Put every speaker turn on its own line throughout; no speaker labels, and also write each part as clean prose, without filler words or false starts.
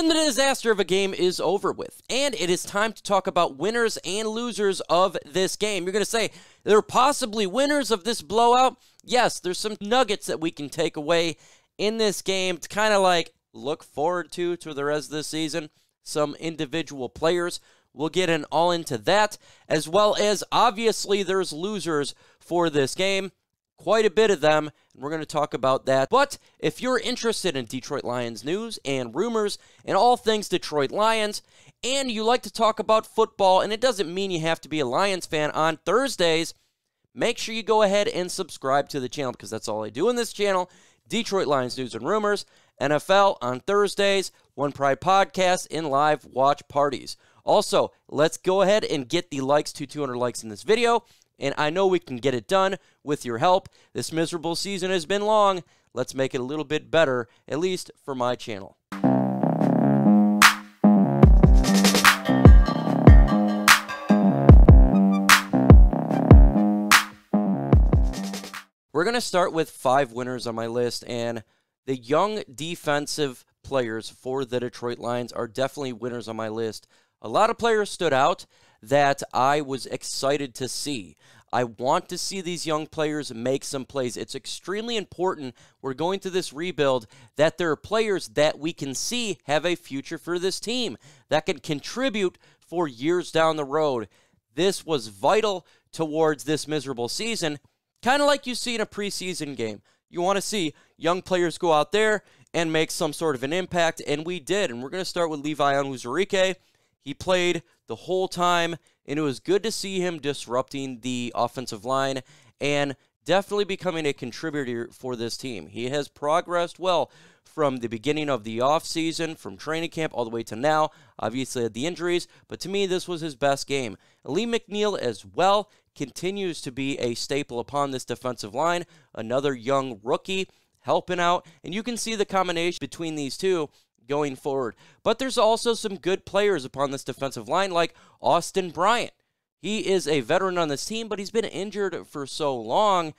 And the disaster of a game is over with. And it is time to talk about winners and losers of this game. You're going to say, there are possibly winners of this blowout. Yes, there's some nuggets that we can take away in this game to kind of like look forward to the rest of the season. Some individual players. We'll get all into that, as well as obviously there's losers for this game. Quite a bit of them, and we're going to talk about that. But if you're interested in Detroit Lions news and rumors and all things Detroit Lions, and you like to talk about football, and it doesn't mean you have to be a Lions fan on Thursdays, make sure you go ahead and subscribe to the channel, because that's all I do in this channel. Detroit Lions news and rumors, NFL on Thursdays, One Pride podcast, and live watch parties. Also, let's go ahead and get the likes to 200 likes in this video. And I know we can get it done with your help. This miserable season has been long. Let's make it a little bit better, at least for my channel. We're going to start with 5 winners on my list, and the young defensive players for the Detroit Lions are definitely winners on my list. A lot of players stood out that I was excited to see. I want to see these young players make some plays. It's extremely important, we're going through this rebuild, that there are players that we can see have a future for this team that can contribute for years down the road. This was vital towards this miserable season, kind of like you see in a preseason game. You want to see young players go out there and make some sort of an impact, and we did. And we're going to start with Levi Onwuzurike. He played the whole time, and it was good to see him disrupting the offensive line and definitely becoming a contributor for this team. He has progressed well from the beginning of the offseason, from training camp all the way to now. Obviously had the injuries, but to me this was his best game. Lee McNeil as well continues to be a staple upon this defensive line. Another young rookie helping out, and you can see the combination between these two going forward. But there's also some good players upon this defensive line, like Austin Bryant. He is a veteran on this team, but he's been injured for so long.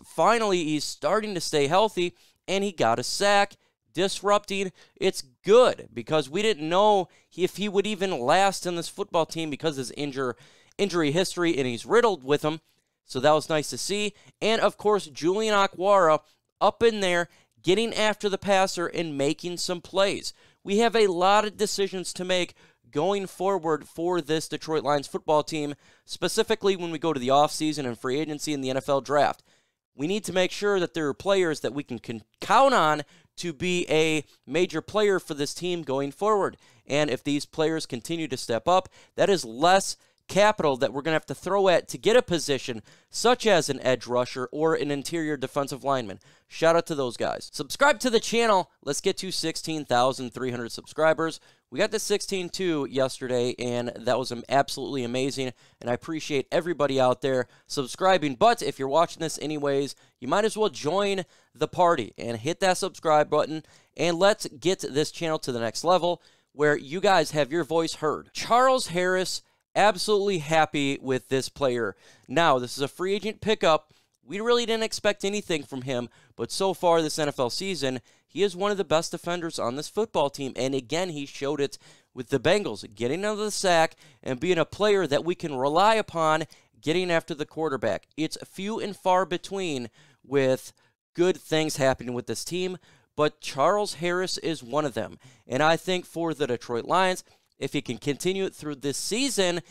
Finally, he's starting to stay healthy, and he got a sack, disrupting. It's good, because we didn't know if he would even last in this football team because of his injury history, and he's riddled with them. So that was nice to see. And, of course, Julian Okwara up in there, getting after the passer and making some plays. We have a lot of decisions to make going forward for this Detroit Lions football team, specifically when we go to the offseason and free agency and the NFL draft. We need to make sure that there are players that we can count on to be a major player for this team going forward. And if these players continue to step up, that is less capital that we're going to have to throw at to get a position such as an edge rusher or an interior defensive lineman. Shout out to those guys. Subscribe to the channel. Let's get to 16,300 subscribers. We got to 16.2 yesterday, and that was absolutely amazing, and I appreciate everybody out there subscribing. But if you're watching this anyways, you might as well join the party and hit that subscribe button, and let's get this channel to the next level where you guys have your voice heard. Charles Harris, absolutely happy with this player. Now, this is a free agent pickup. We really didn't expect anything from him, but so far this NFL season, he is one of the best defenders on this football team. And again, he showed it with the Bengals, getting out of the sack and being a player that we can rely upon getting after the quarterback. It's few and far between with good things happening with this team, but Charles Harris is one of them. And I think for the Detroit Lions, if he can continue it through this season,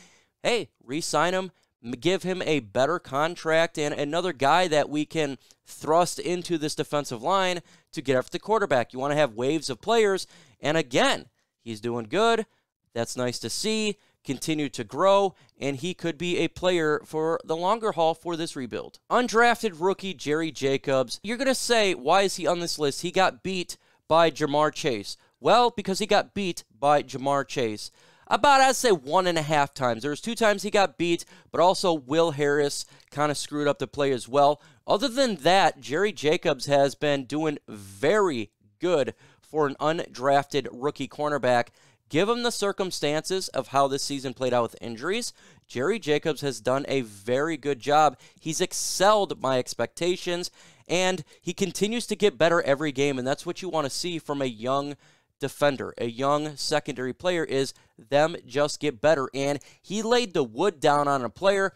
hey, re-sign him, give him a better contract, and another guy that we can thrust into this defensive line to get after the quarterback. You want to have waves of players, and again, he's doing good. That's nice to see. Continue to grow, and he could be a player for the longer haul for this rebuild. Undrafted rookie Jerry Jacobs. You're going to say, why is he on this list? He got beat by Jamar Chase. Well, because he got beat by Jamar Chase about, I'd say, 1.5 times. There was 2 times he got beat, but also Will Harris kind of screwed up the play as well. Other than that, Jerry Jacobs has been doing very good for an undrafted rookie cornerback. Given the circumstances of how this season played out with injuries, Jerry Jacobs has done a very good job. He's excelled my expectations, and he continues to get better every game, and that's what you want to see from a young defender, a young secondary player, is them just get better. And he laid the wood down on a player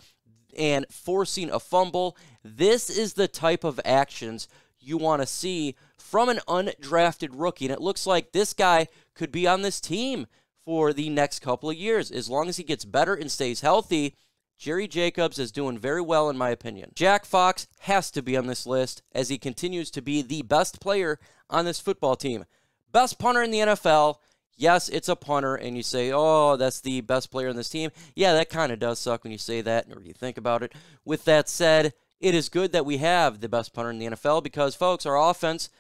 and forcing a fumble. This is the type of actions you want to see from an undrafted rookie. And it looks like this guy could be on this team for the next couple of years. As long as he gets better and stays healthy, Jerry Jacobs is doing very well in my opinion. Jack Fox has to be on this list as he continues to be the best player on this football team. Best punter in the NFL. Yes, it's a punter, and you say, oh, that's the best player on this team. Yeah, that kind of does suck when you say that or you think about it. With that said, it is good that we have the best punter in the NFL because, folks, our offense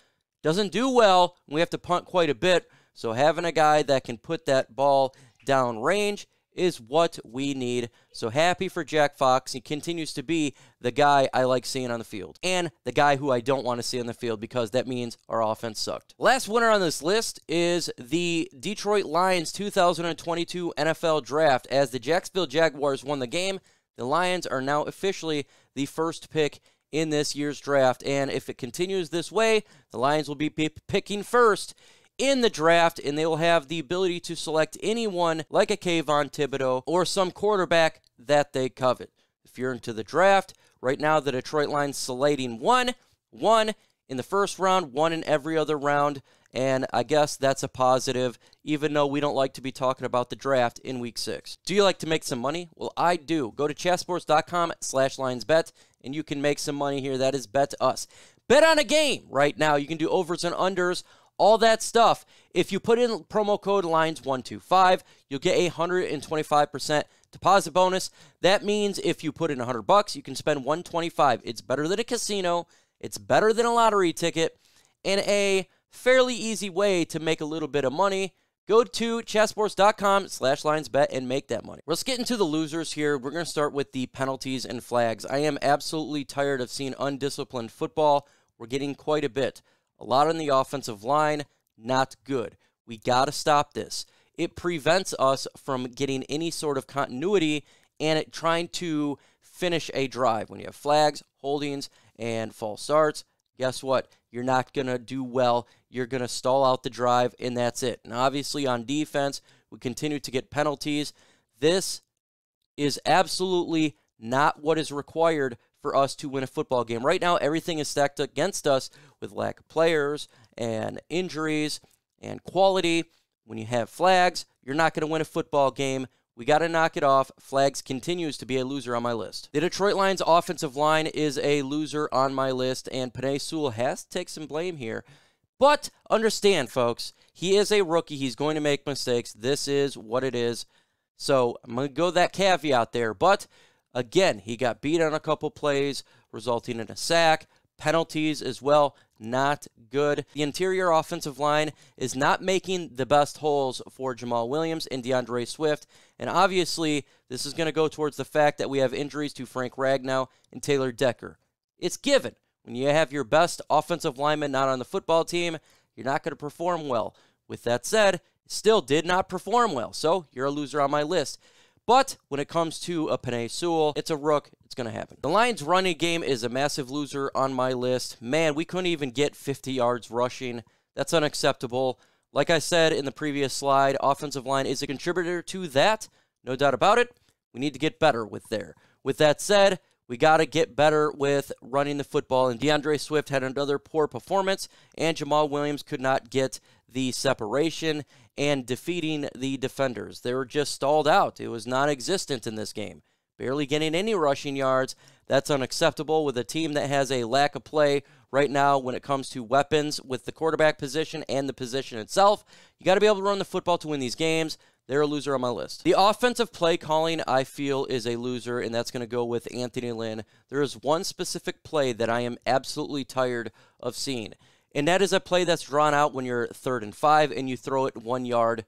doesn't do well. We have to punt quite a bit, so having a guy that can put that ball down range is what we need. So happy for Jack Fox. He continues to be the guy I like seeing on the field and the guy who I don't want to see on the field because that means our offense sucked. Last winner on this list is the Detroit Lions 2022 NFL Draft. As the Jacksonville Jaguars won the game, the Lions are now officially the first pick in this year's draft. And if it continues this way, the Lions will be picking first in the draft, and they will have the ability to select anyone like a Kayvon Thibodeau or some quarterback that they covet. If you're into the draft, right now the Detroit Lions selecting one in the first round, one in every other round, and I guess that's a positive, even though we don't like to be talking about the draft in Week 6. Do you like to make some money? Well, I do. Go to chatsports.com/linesbet, and you can make some money here. That is Bet Us. Bet on a game right now. You can do overs and unders, all that stuff. If you put in promo code LINES125, you'll get a 125% deposit bonus. That means if you put in $100, you can spend $125. It's better than a casino. It's better than a lottery ticket, and a fairly easy way to make a little bit of money. Go to chatsports.com/linesbet and make that money. Let's get into the losers here. We're going to start with the penalties and flags. I am absolutely tired of seeing undisciplined football. We're getting quite a bit. A lot on the offensive line, not good. We got to stop this. It prevents us from getting any sort of continuity and trying to finish a drive. When you have flags, holdings, and false starts, guess what? You're not going to do well. You're going to stall out the drive, and that's it. And obviously on defense, we continue to get penalties. This is absolutely not what is required for us to win a football game. Right now, everything is stacked against us with lack of players and injuries and quality. When you have flags, you're not going to win a football game. We got to knock it off. Flags continues to be a loser on my list. The Detroit Lions offensive line is a loser on my list, and Penei Sewell has to take some blame here. But understand, folks, he is a rookie. He's going to make mistakes. This is what it is. So I'm going to go that caveat there. But again, he got beat on a couple plays, resulting in a sack. Penalties as well, not good. The interior offensive line is not making the best holes for Jamal Williams and DeAndre Swift. And obviously, this is going to go towards the fact that we have injuries to Frank Ragnow and Taylor Decker. It's given. When you have your best offensive lineman not on the football team, you're not going to perform well. With that said, still did not perform well. So you're a loser on my list. But when it comes to a Penei Sewell, it's a rook. It's going to happen. The Lions' running game is a massive loser on my list. Man, we couldn't even get 50 yards rushing. That's unacceptable. Like I said in the previous slide, offensive line is a contributor to that. No doubt about it. We need to get better with there. With that said, we got to get better with running the football. And DeAndre Swift had another poor performance, and Jamal Williams could not get the separation and defeating the defenders. They were just stalled out. It was non-existent in this game. Barely getting any rushing yards. That's unacceptable with a team that has a lack of play right now when it comes to weapons with the quarterback position and the position itself. You got to be able to run the football to win these games. They're a loser on my list. The offensive play calling, I feel, is a loser, and that's going to go with Anthony Lynn. There is one specific play that I am absolutely tired of seeing, and that is a play that's drawn out when you're 3rd and 5 and you throw it 1 yard.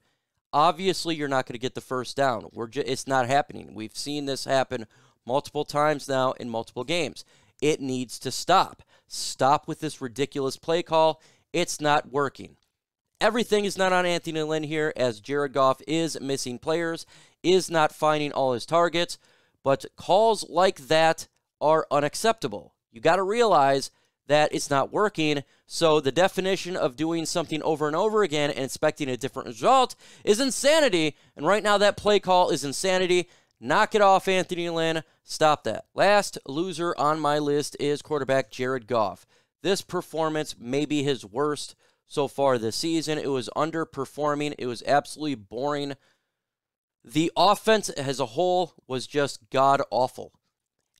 Obviously, you're not going to get the first down. It's not happening. We've seen this happen multiple times now in multiple games. It needs to stop. Stop with this ridiculous play call. It's not working. Everything is not on Anthony Lynn here, as Jared Goff is missing players, is not finding all his targets, but calls like that are unacceptable. You got to realize that it's not working. So the definition of doing something over and over again and expecting a different result is insanity. And right now that play call is insanity. Knock it off, Anthony Lynn. Stop that. Last loser on my list is quarterback Jared Goff. This performance may be his worst so far this season. It was underperforming. It was absolutely boring. The offense as a whole was just god-awful.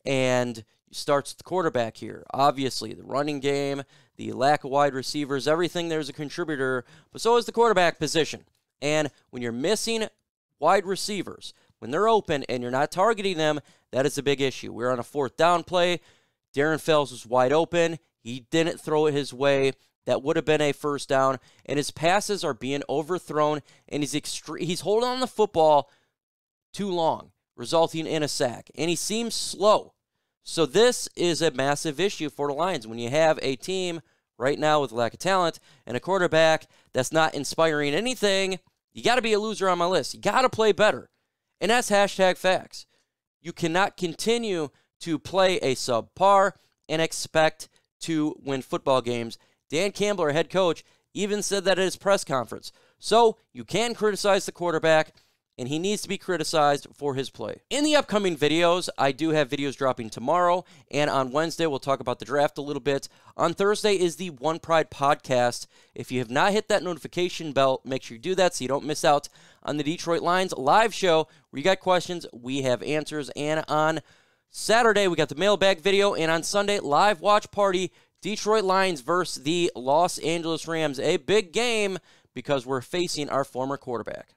And starts with the quarterback here. Obviously, the running game, the lack of wide receivers, everything there's a contributor, but so is the quarterback position. And when you're missing wide receivers, when they're open and you're not targeting them, that is a big issue. We're on a 4th down play. Darren Fells was wide open. He didn't throw it his way. That would have been a 1st down. And his passes are being overthrown, and he's holding on the football too long, resulting in a sack. And he seems slow. So this is a massive issue for the Lions. When you have a team right now with lack of talent and a quarterback that's not inspiring anything, you got to be a loser on my list. You got to play better. And that's #facts. You cannot continue to play a subpar and expect to win football games. Dan Campbell, our head coach, even said that at his press conference. So you can criticize the quarterback, and he needs to be criticized for his play. In the upcoming videos, I do have videos dropping tomorrow, and on Wednesday, we'll talk about the draft a little bit. On Thursday is the One Pride podcast. If you have not hit that notification bell, make sure you do that so you don't miss out on the Detroit Lions live show where you got questions, we have answers, and on Saturday, we got the mailbag video, and on Sunday, live watch party, Detroit Lions versus the Los Angeles Rams. A big game because we're facing our former quarterback.